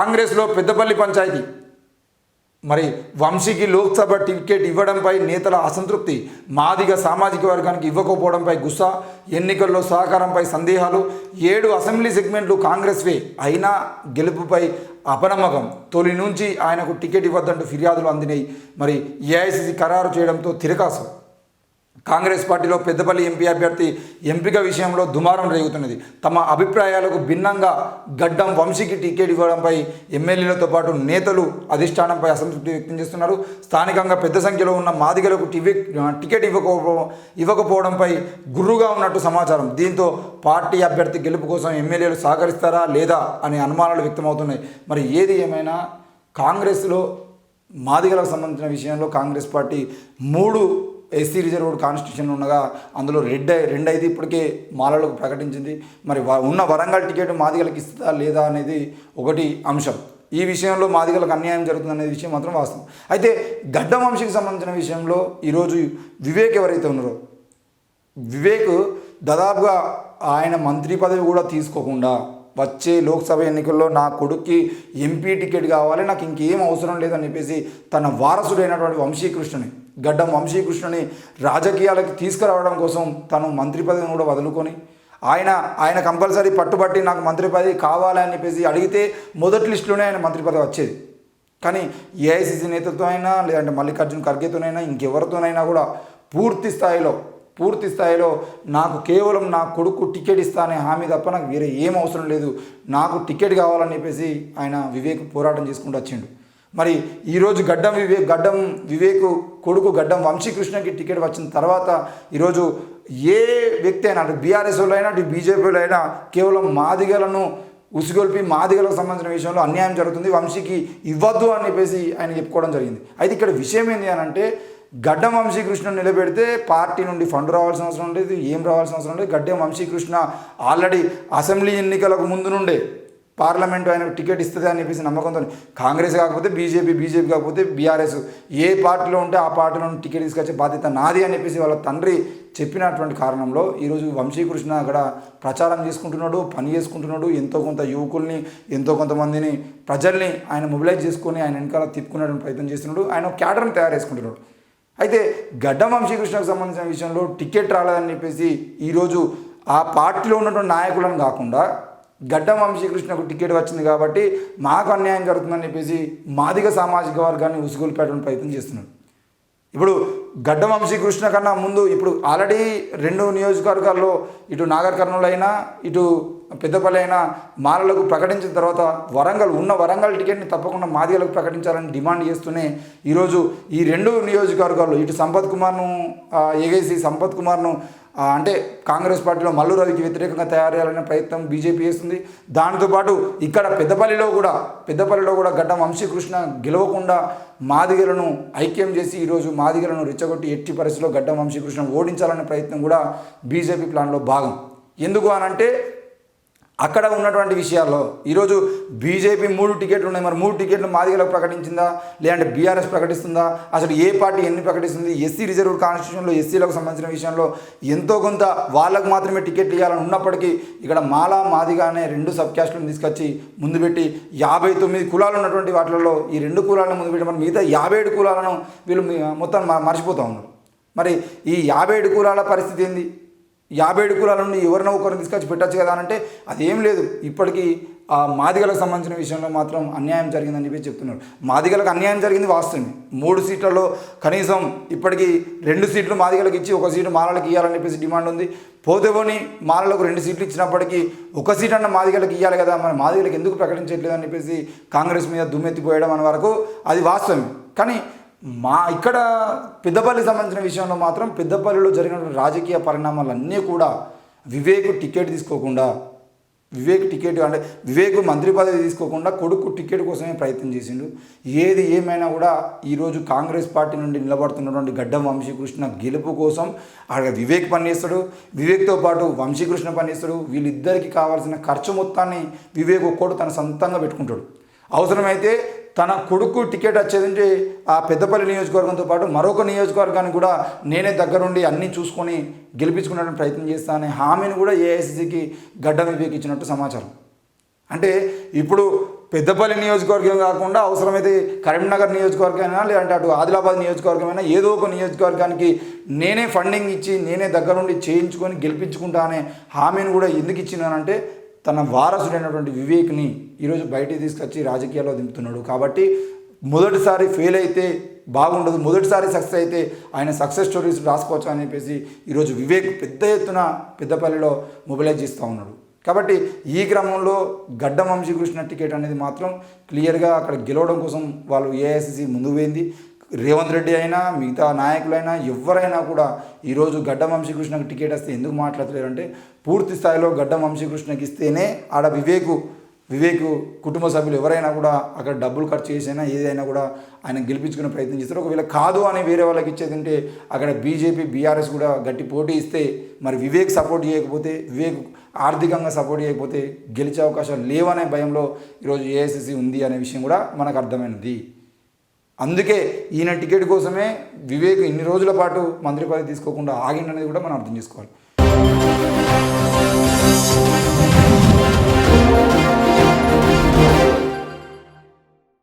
కాంగ్రెస్లో పెద్దపల్లి పంచాయతీ మరి వంశీకి లోక్సభ టికెట్ ఇవ్వడంపై నేతల అసంతృప్తి, మాదిగ సామాజిక వర్గానికి ఇవ్వకపోవడంపై గుస్సా, ఎన్నికల్లో సహకారంపై సందేహాలు, 7 అసెంబ్లీ సెగ్మెంట్లు కాంగ్రెస్వే అయినా గెలుపుపై అపనమ్మకం, తొలి నుంచి ఆయనకు టికెట్ ఇవ్వద్దంటూ ఫిర్యాదులు అందినాయి. మరి ఏఐసిసి ఖరారు చేయడంతో తిరకాసు. కాంగ్రెస్ పార్టీలో పెద్దపల్లి ఎంపీ అభ్యర్థి ఎంపిక విషయంలో దుమారం రేగుతున్నది. తమ అభిప్రాయాలకు భిన్నంగా గడ్డం వంశీకి టికెట్ ఇవ్వడంపై ఎమ్మెల్యేలతో పాటు నేతలు అధిష్టానంపై అసంతృప్తి వ్యక్తం చేస్తున్నారు. స్థానికంగా పెద్ద సంఖ్యలో ఉన్న మాదిగలకు టికెట్ ఇవ్వకపోవడంపై గుర్రుగా ఉన్నట్టు సమాచారం. దీంతో పార్టీ అభ్యర్థి గెలుపు కోసం ఎమ్మెల్యేలు సహకరిస్తారా లేదా అనే అనుమానాలు వ్యక్తమవుతున్నాయి. మరి ఏది ఏమైనా కాంగ్రెస్లో మాదిగలకు సంబంధించిన విషయంలో Congress party 3 SC reserved constitution ఉండగా అందులో రెండు అయితే ఇప్పటికే మాలలకు ప్రకటించింది. మరి ఉన్న వరంగల్ టికెట్ మాదిగలకు ఇస్తుందా లేదా అనేది ఒకటి అంశం. ఈ విషయంలో మాదిగలకు అన్యాయం జరుగుతుందనే విషయం మాత్రం వాస్తవం. అయితే గడ్డం వంశీకి సంబంధించిన విషయంలో ఈరోజు వివేక్ ఎవరైతే ఉన్నారో, వివేక్ దాదాపుగా ఆయన మంత్రి పదవి కూడా తీసుకోకుండా వచ్చే లోక్సభ ఎన్నికల్లో నా కొడుక్కి ఎంపీ టికెట్ కావాలి, నాకు ఇంకేం అవసరం లేదని చెప్పేసి తన వారసుడైనటువంటి వంశీకృష్ణని, గడ్డం వంశీకృష్ణని రాజకీయాలకు తీసుకురావడం కోసం తను మంత్రి పదవిని కూడా వదులుకొని ఆయన కంపల్సరీ పట్టుబట్టి నాకు మంత్రి పదవి కావాలని చెప్పేసి అడిగితే మొదటి లిస్టులోనే ఆయన మంత్రి పదవి వచ్చేది. కానీ ఏఐసిసి నేతతో అయినా లేదంటే మల్లికార్జున ఖర్గేతోనైనా ఇంకెవరితోనైనా కూడా పూర్తి స్థాయిలో నాకు కేవలం నా కొడుకు టికెట్ ఇస్తానే హామీ తప్ప నాకు వేరే ఏం అవసరం లేదు, నాకు టికెట్ కావాలని చెప్పేసి ఆయన వివేక్ పోరాటం చేసుకుంటూ వచ్చిండు. మరి ఈరోజు గడ్డం వివేక్ కొడుకు గడ్డం వంశీకృష్ణకి టికెట్ వచ్చిన తర్వాత ఈరోజు ఏ వ్యక్తి అయినా, అటు బీఆర్ఎస్లో అయినా అటు బీజేపీలో అయినా కేవలం మాదిగలను ఉసిగొల్పి మాదిగలకు సంబంధించిన విషయంలో అన్యాయం జరుగుతుంది, వంశీకి ఇవ్వద్దు అని చెప్పేసి ఆయన చెప్పుకోవడం జరిగింది. అయితే ఇక్కడ విషయం ఏంటి అని అంటే, గడ్డం వంశీకృష్ణను నిలబెడితే పార్టీ నుండి ఫండ్ రావాల్సిన అవసరం లేదు, ఏం రావాల్సిన అవసరం లేదు. గడ్డం వంశీకృష్ణ ఆల్రెడీ అసెంబ్లీ ఎన్నికలకు ముందు నుండే పార్లమెంటు ఆయనకు టికెట్ ఇస్తుంది అని చెప్పేసి నమ్మకంతో కాంగ్రెస్ కాకపోతే బీజేపీ కాకపోతే బీఆర్ఎస్ ఏ పార్టీలో ఉంటే ఆ పార్టీలో నుండి టికెట్ తీసుకొచ్చే బాధ్యత నాది అని చెప్పేసి వాళ్ళ తండ్రి చెప్పినటువంటి కారణంలో ఈరోజు వంశీకృష్ణ అక్కడ ప్రచారం చేసుకుంటున్నాడు, పని చేసుకుంటున్నాడు. ఎంతో కొంత యువకుల్ని, ఎంతో కొంతమందిని, ప్రజల్ని ఆయన మొబిలైజ్ చేసుకొని ఆయన వెనకాల తిప్పుకునేటువంటి ప్రయత్నం చేస్తున్నాడు. ఆయన క్యాడర్ని తయారు చేసుకుంటున్నాడు. అయితే గడ్డం వంశీకృష్ణకు సంబంధించిన విషయంలో టికెట్ రాలేదని చెప్పేసి ఈరోజు ఆ పార్టీలో ఉన్నటువంటి నాయకులను కాకుండా గడ్డం వంశీకృష్ణకు టికెట్ వచ్చింది కాబట్టి మాకు అన్యాయం జరుగుతుందని చెప్పేసి మాదిగ సామాజిక వర్గాన్ని ఉసుగొల్పేటువంటి ప్రయత్నం చేస్తున్నారు. ఇప్పుడు గడ్డం వంశీకృష్ణ కన్నా ముందు ఇప్పుడు ఆల్రెడీ 2 నియోజకవర్గాల్లో ఇటు నాగర్ కర్నూలు అయినా ఇటు పెద్దపల్లి అయినా మాలలకు ప్రకటించిన తర్వాత వరంగల్ టికెట్ని తప్పకుండా మాదిగలకు ప్రకటించాలని డిమాండ్ చేస్తూనే ఈరోజు ఈ 2 నియోజకవర్గాల్లో ఇటు ఏగేసి సంపత్ కుమార్ను అంటే కాంగ్రెస్ పార్టీలో మల్లు రవికి వ్యతిరేకంగా తయారు చేయాలనే ప్రయత్నం బీజేపీ చేస్తుంది. దాంతోపాటు ఇక్కడ పెద్దపల్లిలో కూడా గడ్డం వంశీకృష్ణ గెలవకుండా మాదిగలను ఐక్యం చేసి ఈరోజు మాదిగలను రెచ్చగొట్టి ఎట్టి పరిస్థితిలో గడ్డం వంశీకృష్ణ ఓడించాలనే ప్రయత్నం కూడా బీజేపీ ప్లాన్లో భాగం. ఎందుకు అనంటే అక్కడ ఉన్నటువంటి విషయాల్లో ఈరోజు బీజేపీ 3 టికెట్లు ఉన్నాయి. మరి 3 టికెట్లు మాదిగలకు ప్రకటించిందా లేదంటే బీఆర్ఎస్ ప్రకటిస్తుందా, అసలు ఏ పార్టీ ఎన్ని ప్రకటిస్తుంది? ఎస్సీ రిజర్వ్డ్ కాన్స్టిట్యూషన్లో ఎస్సీలకు సంబంధించిన విషయంలో ఎంతో కొంత వాళ్ళకు మాత్రమే టికెట్లు ఇవ్వాలని ఉన్నప్పటికీ ఇక్కడ మాదిగ అనే 2 సబ్ క్యాస్ట్లను తీసుకొచ్చి ముందు పెట్టి 59 కులాలు ఉన్నటువంటి వాటిల్లో ఈ 2 కులాలను ముందు పెట్టి మరి మిగతా 57 కులాలను వీళ్ళు మొత్తం మర్చిపోతూ ఉన్నారు. మరి ఈ 57 కులాల పరిస్థితి ఏంది? 57 కులాల నుండి ఎవరినో ఒకరిని తీసుకొచ్చి పెట్టచ్చు కదా అంటే అదేం లేదు. ఇప్పటికీ ఆ మాదిగలకు సంబంధించిన విషయంలో మాత్రం అన్యాయం జరిగిందని చెప్పి చెప్తున్నారు. మాదిగలకు అన్యాయం జరిగింది వాస్తవమే. 3 సీట్లలో కనీసం ఇప్పటికీ 2 సీట్లు మాదిగలకు ఇచ్చి 1 సీటు మాలలకు ఇవ్వాలని చెప్పేసి డిమాండ్ ఉంది. పోని మాలలకు 2 సీట్లు ఇచ్చినప్పటికీ 1 సీట్ అన్న మాదిగలకు ఇవ్వాలి కదా, మరి మాదిగలకు ఎందుకు ప్రకటించట్లేదు అని చెప్పేసి కాంగ్రెస్ మీద దుమ్మెత్తిపోయడం అనే వరకు అది వాస్తవమే. కానీ ఇక్కడ పెద్దపల్లికి సంబంధించిన విషయంలో మాత్రం పెద్దపల్లిలో జరిగినటువంటి రాజకీయ పరిణామాలన్నీ కూడా వివేక్ టికెట్ అంటే వివేక్ మంత్రి పదవి తీసుకోకుండా కొడుకు టికెట్ కోసమే ప్రయత్నం చేసిండు. ఏది ఏమైనా కూడా ఈరోజు కాంగ్రెస్ పార్టీ నుండి నిలబడుతున్నటువంటి గడ్డం వంశీకృష్ణ గెలుపు కోసం అక్కడ వివేక్ పనిచేస్తాడు, వివేక్తో పాటు వంశీకృష్ణ పనిచేస్తాడు. వీళ్ళిద్దరికీ కావాల్సిన ఖర్చు మొత్తాన్ని వివేక్ ఒక్కడు తన సొంతంగా పెట్టుకుంటాడు. అవసరమైతే తన కొడుకు టికెట్ వచ్చేదంటే ఆ పెద్దపల్లి నియోజకవర్గంతో పాటు మరొక నియోజకవర్గాన్ని కూడా నేనే దగ్గరుండి అన్నీ చూసుకొని గెలిపించుకునే ప్రయత్నం చేస్తాననే హామీని కూడా ఏఐసిసికి గడ్డం వివేక్ ఇచ్చినట్టు సమాచారం. అంటే ఇప్పుడు పెద్దపల్లి నియోజకవర్గం కాకుండా అవసరమైతే కరీంనగర్ నియోజకవర్గమైనా లేదంటే అటు ఆదిలాబాద్ నియోజకవర్గమైనా ఏదో ఒక నియోజకవర్గానికి నేనే ఫండింగ్ ఇచ్చి నేనే దగ్గరుండి చేయించుకొని గెలిపించుకుంటా అనే హామీని కూడా ఎందుకు ఇచ్చినానంటే తన వారసుడైనటువంటి వివేక్ని ఈరోజు బయటికి తీసుకొచ్చి రాజకీయాల్లో దింపుతున్నాడు. కాబట్టి మొదటిసారి ఫెయిల్ అయితే బాగుండదు, మొదటిసారి సక్సెస్ అయితే ఆయన సక్సెస్ స్టోరీస్ రాసుకోవచ్చు అని చెప్పేసి ఈరోజు వివేక్ పెద్ద ఎత్తున పెద్దపల్లిలో మొబిలైజ్ చేస్తూ ఉన్నాడు. కాబట్టి ఈ క్రమంలో గడ్డం వంశీకృష్ణ టికెట్ అనేది మాత్రం క్లియర్గా అక్కడ గెలవడం కోసం వాళ్ళు ఏఐసిసి ముందుకు పోయింది. రేవంత్ రెడ్డి అయినా మిగతా నాయకులైనా ఎవరైనా కూడా ఈరోజు గడ్డం వంశీకృష్ణకి టికెట్ వస్తే ఎందుకు మాట్లాడలేరంటే పూర్తి స్థాయిలో గడ్డం వంశీకృష్ణకి ఇస్తేనే ఆడ వివేక్ కుటుంబ సభ్యులు ఎవరైనా కూడా అక్కడ డబ్బులు ఖర్చు చేసైనా ఏదైనా కూడా ఆయన గెలిపించుకునే ప్రయత్నం చేస్తారు. ఒకవేళ కాదు అని వేరే వాళ్ళకి ఇచ్చేదంటే అక్కడ బీజేపీ బీఆర్ఎస్ కూడా గట్టి పోటీ ఇస్తే మరి వివేక్ సపోర్ట్ చేయకపోతే, వివేక్ ఆర్థికంగా సపోర్ట్ చేయకపోతే గెలిచే అవకాశాలు లేవనే భయంలో ఈరోజు ఏఐసిసి ఉంది అనే విషయం కూడా మనకు అర్థమైనది. అందుకే ఈయన టికెట్ కోసమే వివేక్ ఇన్ని రోజుల పాటు మంత్రి పదవి తీసుకోకుండా ఆగిండనేది కూడా మనం అర్థం చేసుకోవాలి.